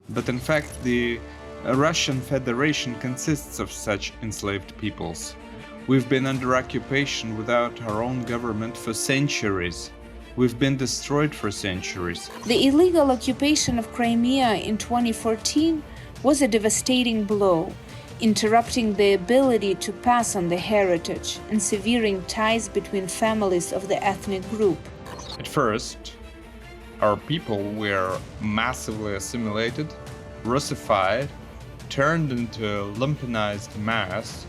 But in fact, the Russian Federation consists of such enslaved peoples. We've been under occupation without our own government for centuries. We've been destroyed for centuries. The illegal occupation of Crimea in 2014 was a devastating blow, interrupting the ability to pass on the heritage and severing ties between families of the ethnic group. At first, our people were massively assimilated, Russified, turned into a lumpenized mass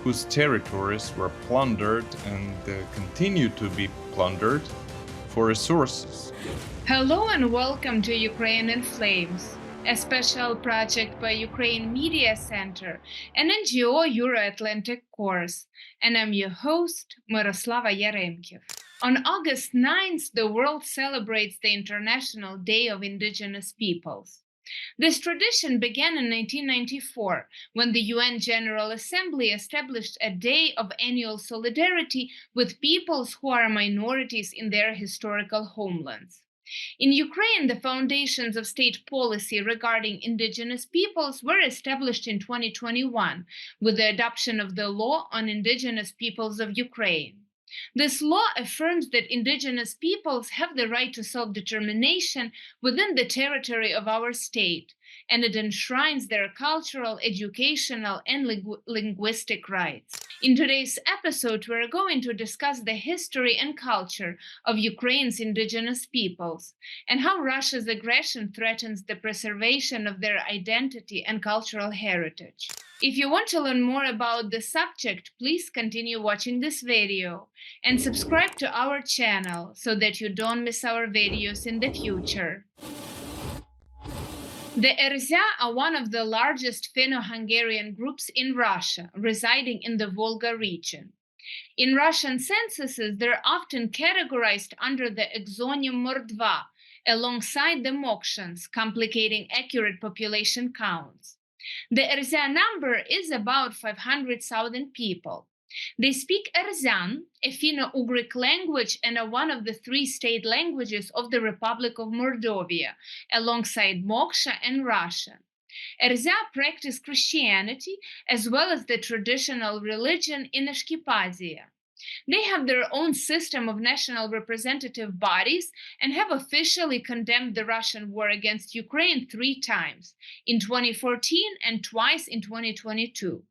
whose territories were plundered and continue to be plundered for resources. Hello and welcome to Ukraine in Flames, a special project by Ukraine Media Center, an NGO Euro-Atlantic course, and I'm your host, Myroslava Yaremkiv. On August 9th, the world celebrates the International Day of Indigenous Peoples. This tradition began in 1994, when the UN General Assembly established a day of annual solidarity with peoples who are minorities in their historical homelands. In Ukraine, the foundations of state policy regarding indigenous peoples were established in 2021 with the adoption of the Law on Indigenous Peoples of Ukraine. This law affirms that indigenous peoples have the right to self-determination within the territory of our state, and it enshrines their cultural, educational, and linguistic rights. In today's episode, we're going to discuss the history and culture of Ukraine's indigenous peoples and how Russia's aggression threatens the preservation of their identity and cultural heritage. If you want to learn more about the subject, please continue watching this video and subscribe to our channel so that you don't miss our videos in the future. The Erzya are one of the largest Finno-Hungarian groups in Russia, residing in the Volga region. In Russian censuses, they're often categorized under the exonym Mordva, alongside the Mokshans, complicating accurate population counts. The Erzya number is about 500,000 people. They speak Єrzäń, a Finno-Ugric language and one of the three state languages of the Republic of Mordovia, alongside Mokshan and Russian. Erzya practice Christianity as well as the traditional religion in Ashkenazi. They have their own system of national representative bodies and have officially condemned the Russian war against Ukraine 3 times, in 2014 and twice in 2022.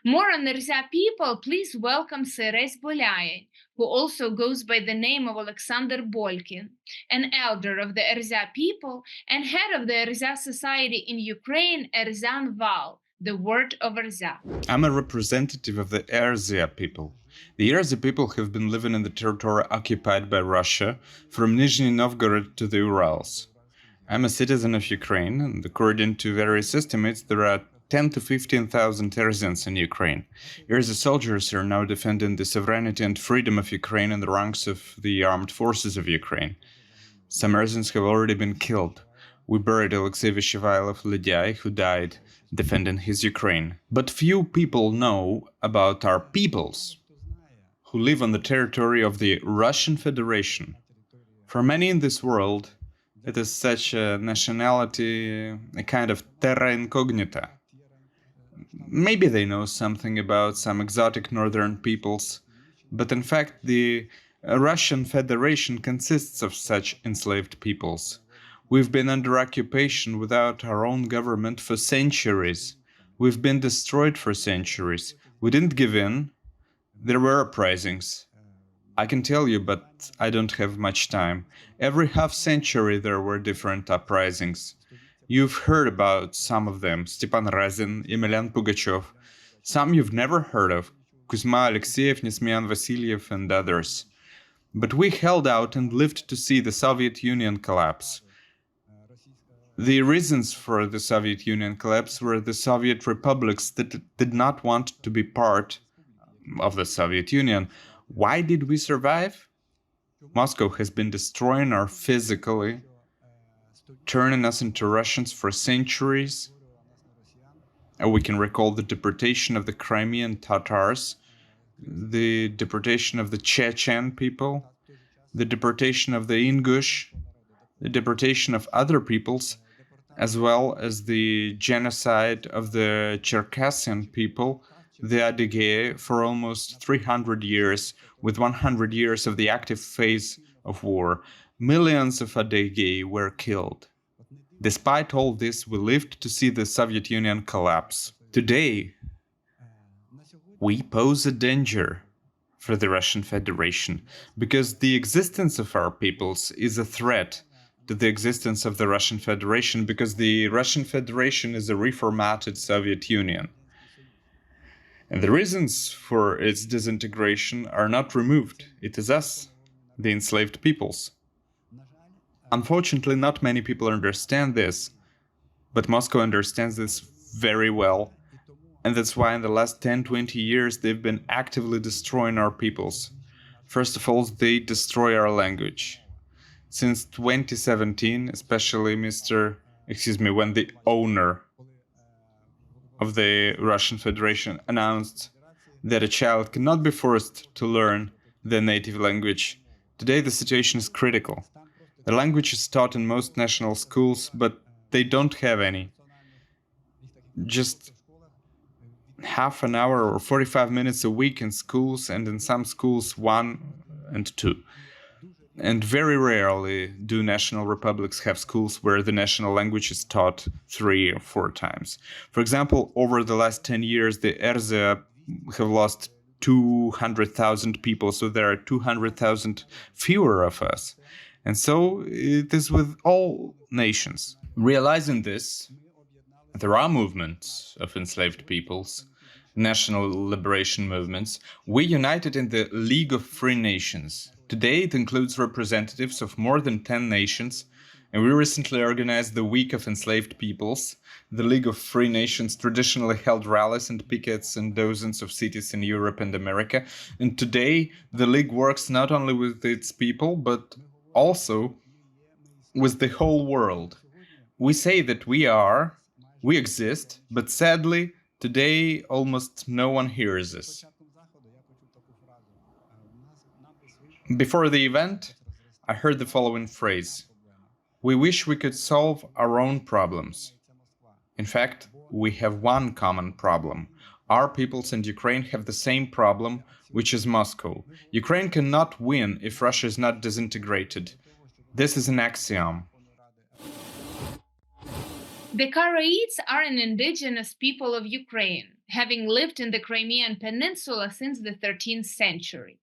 More on the Erzya people, please welcome Syres Bolyaen, who also goes by the name of Olexander Bolkin, an elder of the Erzya people and head of the Erzya society in Ukraine, Єrzäń Val, the word of Erzya. I'm a representative of the Erzya people. The Erzya people have been living in the territory occupied by Russia from Nizhny Novgorod to the Urals. I'm a citizen of Ukraine, and according to various estimates, there are 10 to 15,000 Erzyans in Ukraine. Erzya soldiers are now defending the sovereignty and freedom of Ukraine in the ranks of the armed forces of Ukraine. Some Erzyans have already been killed. We buried Alexei Vyshevailov Lydyai, who died defending his Ukraine. But few people know about our peoples, who live on the territory of the Russian Federation. For many in this world, it is such a nationality, a kind of terra incognita. Maybe they know something about some exotic northern peoples, but in fact the Russian Federation consists of such enslaved peoples. We've been under occupation without our own government for centuries. We've been destroyed for centuries. We didn't give in. There were uprisings. I can tell you, but I don't have much time. Every half-century there were different uprisings. You've heard about some of them, Stepan Razin, Emelian Pugachev. Some you've never heard of, Kuzma Alexeyev, Nesmyan Vasilyev, and others. But we held out and lived to see the Soviet Union collapse. The reasons for the Soviet Union collapse were the Soviet republics that did not want to be part of the Soviet Union. Why did we survive? Moscow has been destroying us physically, turning us into Russians for centuries. We can recall the deportation of the Crimean Tatars, the deportation of the Chechen people, the deportation of the Ingush, the deportation of other peoples, as well as the genocide of the Cherkessian people, the Adyghe, for almost 300 years, with 100 years of the active phase of war. Millions of Adyghe were killed. Despite all this, we lived to see the Soviet Union collapse. Today, we pose a danger for the Russian Federation, because the existence of our peoples is a threat to the existence of the Russian Federation, because the Russian Federation is a reformatted Soviet Union. And the reasons for its disintegration are not removed. It is us, the enslaved peoples. Unfortunately, not many people understand this, but Moscow understands this very well. And that's why in the last 10-20 years they've been actively destroying our peoples. First of all, they destroy our language. Since 2017, especially when the owner of the Russian Federation announced that a child cannot be forced to learn their native language, today the situation is critical. The language is taught in most national schools, but they don't have any. Just half an hour or 45 minutes a week in schools, and in some schools 1 and 2. And very rarely do national republics have schools where the national language is taught 3 or 4 times. For example, over the last 10 years, the Erzya have lost 200,000 people, so there are 200,000 fewer of us. And so it is with all nations. Realizing this, there are movements of enslaved peoples, national liberation movements. We united in the League of Free Nations. Today it includes representatives of more than 10 nations, and we recently organized the Week of Enslaved Peoples. The League of Free Nations traditionally held rallies and pickets in dozens of cities in Europe and America, and today the League works not only with its people, but also with the whole world. We say that we exist, but sadly, today almost no one hears us. Before the event, I heard the following phrase: "We wish we could solve our own problems." In fact, we have one common problem. Our peoples and Ukraine have the same problem, which is Moscow. Ukraine cannot win if Russia is not disintegrated. This is an axiom. The Karaites are an indigenous people of Ukraine, having lived in the Crimean Peninsula since the 13th century.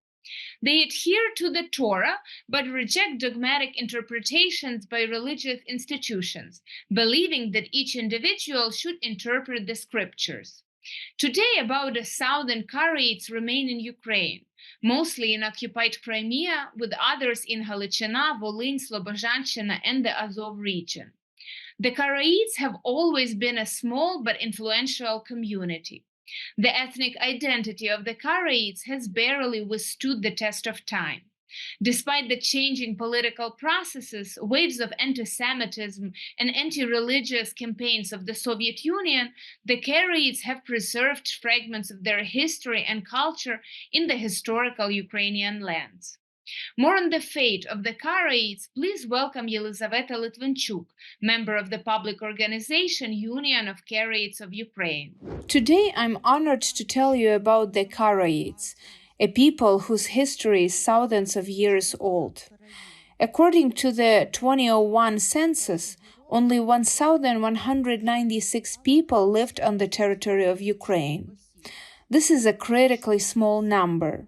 They adhere to the Torah, but reject dogmatic interpretations by religious institutions, believing that each individual should interpret the scriptures. Today, about 1,000 Karaites remain in Ukraine, mostly in occupied Crimea, with others in Halachina, Volyn, Slobozhanщина, and the Azov region. The Karaites have always been a small but influential community. The ethnic identity of the Karaites has barely withstood the test of time. Despite the changing political processes, waves of anti-Semitism, and anti-religious campaigns of the Soviet Union, the Karaites have preserved fragments of their history and culture in the historical Ukrainian lands. More on the fate of the Karaites, please welcome Yelizaveta Lytvynchuk, member of the public organization Union of Karaites of Ukraine. Today I'm honored to tell you about the Karaites, a people whose history is thousands of years old. According to the 2001 census, only 1,196 people lived on the territory of Ukraine. This is a critically small number.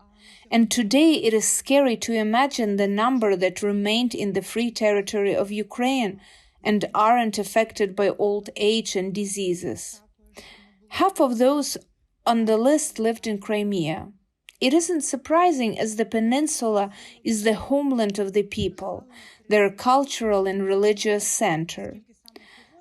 And today it is scary to imagine the number that remained in the free territory of Ukraine and aren't affected by old age and diseases. Half of those on the list lived in Crimea. It isn't surprising, as the peninsula is the homeland of the people, their cultural and religious center.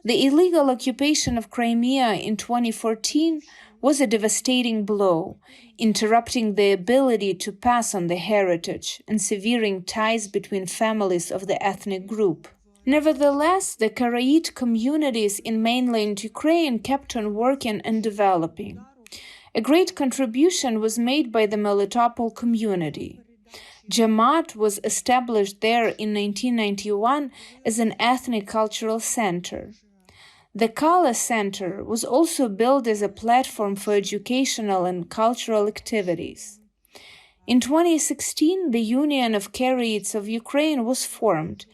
The illegal occupation of Crimea in 2014 was a devastating blow, interrupting the ability to pass on the heritage and severing ties between families of the ethnic group. Nevertheless, the Karaite communities in mainland Ukraine kept on working and developing. A great contribution was made by the Melitopol community. Jamaat was established there in 1991 as an ethnic cultural center. The Kala Center was also built as a platform for educational and cultural activities. In 2016, the Union of Karaites of Ukraine was formed,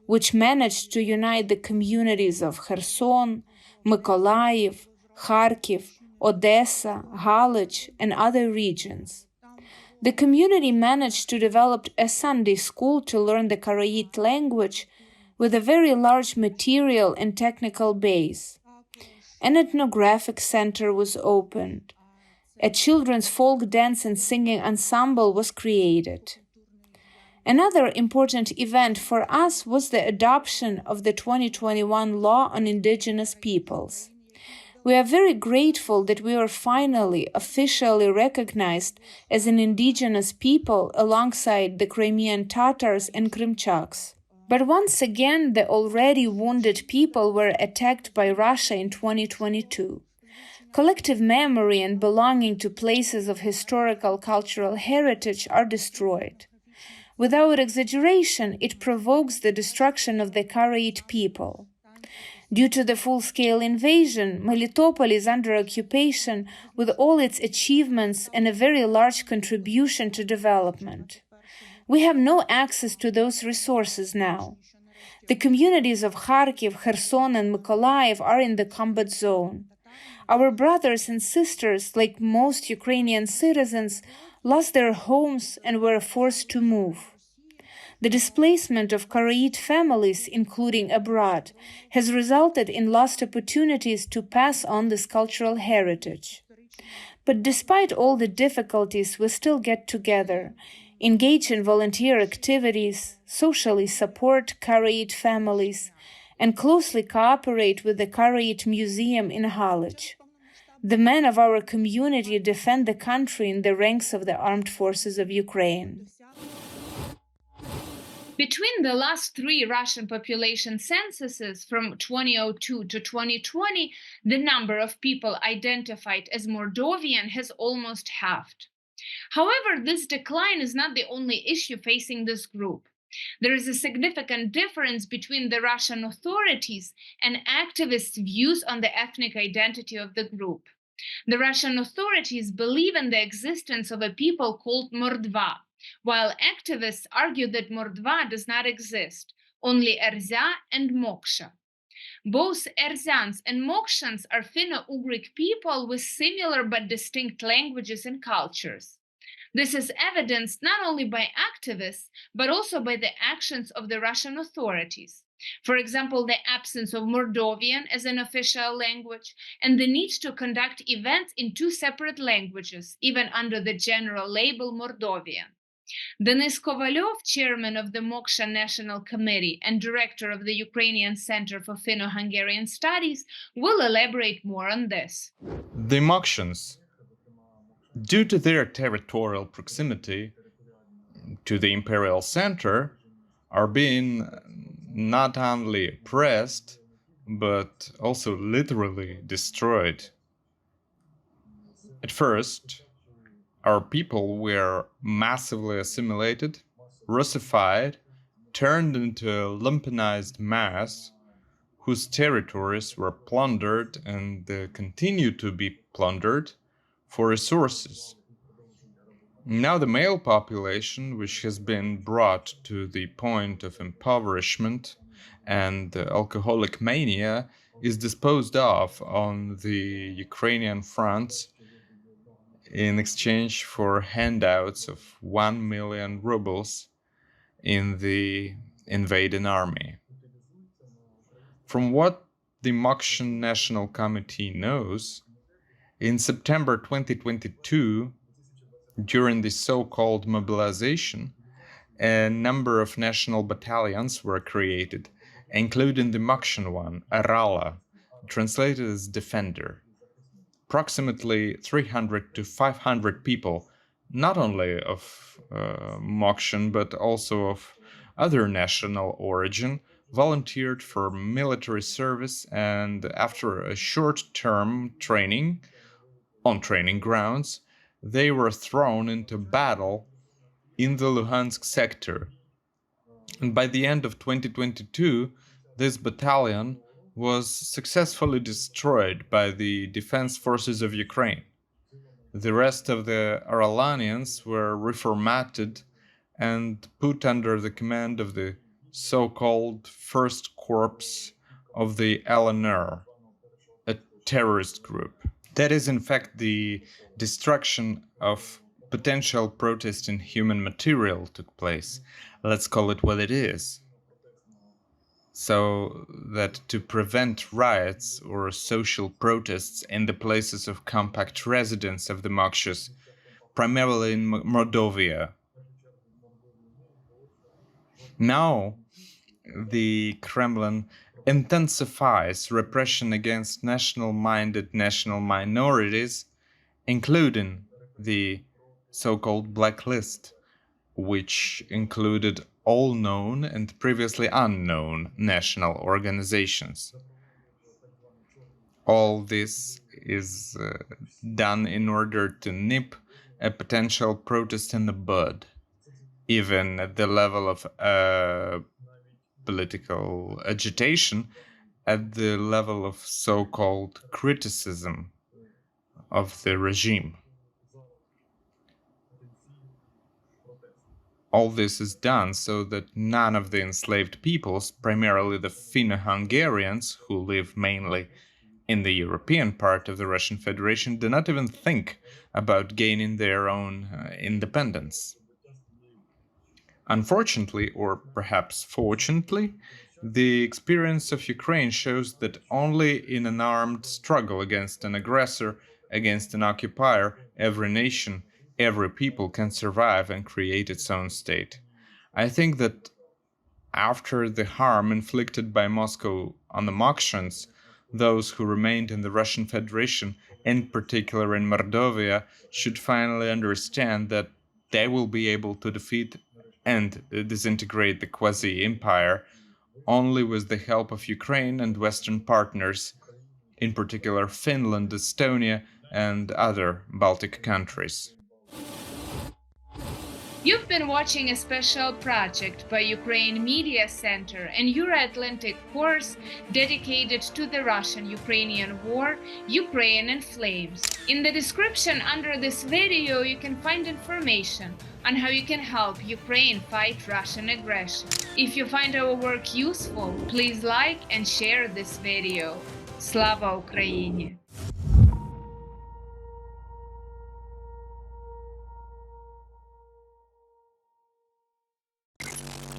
which managed to unite the communities of Kherson, Mykolaiv, Kharkiv, Odessa, Halych, and other regions. The community managed to develop a Sunday school to learn the Karaite language with a very large material and technical base. An ethnographic center was opened. A children's folk dance and singing ensemble was created. Another important event for us was the adoption of the 2021 law on indigenous peoples. We are very grateful that we are finally officially recognized as an indigenous people alongside the Crimean Tatars and Krimchaks. But once again, the already wounded people were attacked by Russia in 2022. Collective memory and belonging to places of historical cultural heritage are destroyed. Without exaggeration, it provokes the destruction of the Karaite people. Due to the full-scale invasion, Melitopol is under occupation with all its achievements and a very large contribution to development. We have no access to those resources now. The communities of Kharkiv, Kherson, and Mykolaiv are in the combat zone. Our brothers and sisters, like most Ukrainian citizens, lost their homes and were forced to move. The displacement of Karaite families, including abroad, has resulted in lost opportunities to pass on this cultural heritage. But despite all the difficulties, we still get together, engage in volunteer activities, socially support Karaite families, and closely cooperate with the Karaite Museum in Halych. The men of our community defend the country in the ranks of the armed forces of Ukraine. Between the last three Russian population censuses from 2002 to 2020, the number of people identified as Moldovan has almost halved. However, this decline is not the only issue facing this group. There is a significant difference between the Russian authorities and activists' views on the ethnic identity of the group. The Russian authorities believe in the existence of a people called Mordva, while activists argue that Mordva does not exist, only Erzya and Moksha. Both Erzyans and Mokshans are Finno-Ugric people with similar but distinct languages and cultures. This is evidenced not only by activists, but also by the actions of the Russian authorities. For example, the absence of Moldovan as an official language and the need to conduct events in two separate languages, even under the general label Moldovan. Denis Kovalyov, chairman of the Mokshan National Committee and director of the Ukrainian Center for Finno-Hungarian Studies, will elaborate more on this. The Mokshans, due to their territorial proximity to the imperial center, are being not only oppressed, but also literally destroyed. At first, our people were massively assimilated, Russified, turned into a lumpenized mass whose territories were plundered and continue to be plundered for resources. Now the male population, which has been brought to the point of impoverishment and alcoholic mania, is disposed of on the Ukrainian fronts in exchange for handouts of 1 million rubles in the invading army. From what the Mokshan National Committee knows, in September 2022, during the so-called mobilization, a number of national battalions were created, including the Mokshan one, Arala, translated as Defender. Approximately 300 to 500 people, not only of Mokshan but also of other national origin, volunteered for military service, and after a short-term training on training grounds, they were thrown into battle in the Luhansk sector. And by the end of 2022, this battalion was successfully destroyed by the defense forces of Ukraine. The rest of the Aralanians were reformatted and put under the command of the so-called First Corps of the LNR, a terrorist group. That is, in fact, the destruction of potential protest in human material took place. Let's call it what it is. So that to prevent riots or social protests in the places of compact residence of the Mokshas, primarily in Mordovia. Now, the Kremlin intensifies repression against national-minded national minorities, including the so-called blacklist, which included all known and previously unknown national organizations. All this is done in order to nip a potential protest in the bud, even at the level of political agitation, at the level of so-called criticism of the regime. All this is done so that none of the enslaved peoples, primarily the Finno-Hungarians, who live mainly in the European part of the Russian Federation, do not even think about gaining their own independence. Unfortunately, or perhaps fortunately, the experience of Ukraine shows that only in an armed struggle against an aggressor, against an occupier, every nation, every people can survive and create its own state. I think that after the harm inflicted by Moscow on the Mokshans, those who remained in the Russian Federation, in particular in Mordovia, should finally understand that they will be able to defeat and disintegrate the quasi-empire only with the help of Ukraine and Western partners, in particular Finland, Estonia, and other Baltic countries. You've been watching a special project by Ukraine Media Center and Euro-Atlantic course dedicated to the Russian-Ukrainian war, Ukraine in Flames. In the description under this video, you can find information on how you can help Ukraine fight Russian aggression. If you find our work useful, please like and share this video. Slava Ukraini!